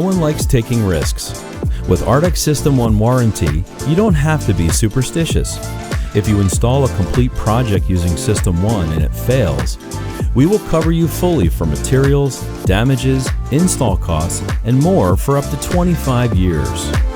No one likes taking risks. With ARDEX SystemOne Warranty, you don't have to be superstitious. If you install a complete project using SystemOne and it fails, we will cover you fully for materials, damages, install costs, and more for up to 25 years.